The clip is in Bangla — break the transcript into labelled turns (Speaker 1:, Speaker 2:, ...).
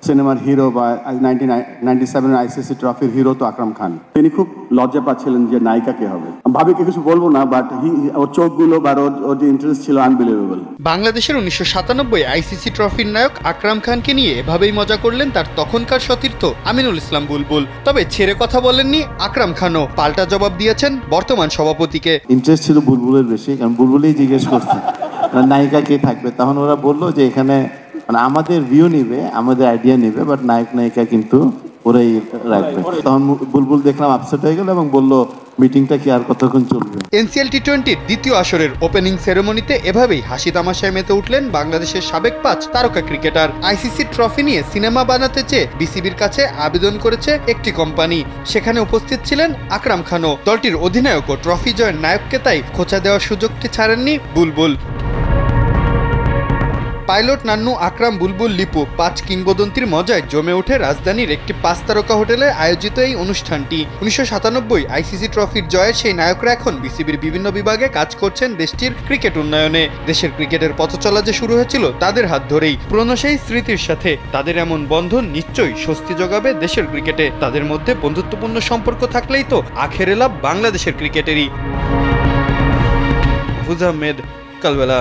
Speaker 1: সিনেমার হিরো বা 1997 আইসিসি ট্রফির হিরো তো আকরাম খান। তিনি খুব লজ্জা পাচ্ছিলেন যে নায়িকা কে হবে। ভাবিকে কিছু বলবো না, বাট ওর চোখগুলো বা ওর যে ইন্টারেস্ট ছিল আনবিলিভেবল।
Speaker 2: বাংলাদেশের 1997 আইসিসি ট্রফির নায়ক আকরাম খানকে নিয়ে এভাবেই মজা করলেন তার তখনকার সতীর্থ আমিনুল ইসলাম বুলবুল। তবে ছেড়ে কথা বলেননি আকরাম খানও, পাল্টা জবাব দিয়েছেন বর্তমান সভাপতিকে।
Speaker 1: ইন্টারেস্ট ছিল বুলবুলের বেশি, কারণ বুলবুলই জিজ্ঞেস করছে নায়িকা কে থাকবে। তখন ওরা বললো যে এখানে মানে আমাদের ভিউ নিবে, আমাদের আইডিয়া নিবে, বাট নায়ক নায়িকা কিন্তু ওরাই রাখবে। তখন বুলবুল দেখলাম আপসেট হয়ে গেল এবং বলল মিটিংটা কি আর কতক্ষণ চলবে।
Speaker 2: এনসিএল টি-20 দ্বিতীয় আসরের ওপেনিং সেরেমনিতে এভাবেই হাসি তামাশায় মেতে উঠলেন বাংলাদেশের সাবেক 5 তারকা ক্রিকেটার। আইসিসি ট্রফি নিয়ে সিনেমা বানাতে চেয়ে বিসিবির কাছে আবেদন করেছে একটি কোম্পানি, সেখানে উপস্থিত ছিলেন আকরাম খানও। দলটির অধিনায়ক ও ট্রফি জয়ের নায়ককে তাই খোঁচা দেওয়ার সুযোগটি ছাড়েননি বুলবুল। পাইলট নান্নু, আকরাম, বুলবুল, লিপু 5 কিংবদন্তির মজায় জমে ওঠে রাজধানীর একটি 5 তারকা হোটেলে আয়োজিত এই অনুষ্ঠানটি। 1997 আইসিসি ট্রফির জয়ের সেই নায়করা এখন বিসিবির বিভিন্ন বিভাগে কাজ করছেন দেশটির ক্রিকেট উন্নয়নে। দেশের ক্রিকেটের পথ চলা যে শুরু হয়েছিল তাদের হাত ধরেই, পুরনো সেই স্মৃতির সাথে। তাদের এমন বন্ধন নিশ্চয়ই স্বস্তি যোগাবে দেশের ক্রিকেটে। তাদের মধ্যে বন্ধুত্বপূর্ণ সম্পর্ক থাকলেই তো আখেরে লাভ বাংলাদেশের ক্রিকেটেরই। হুজা আহমেদ, কালবেলা।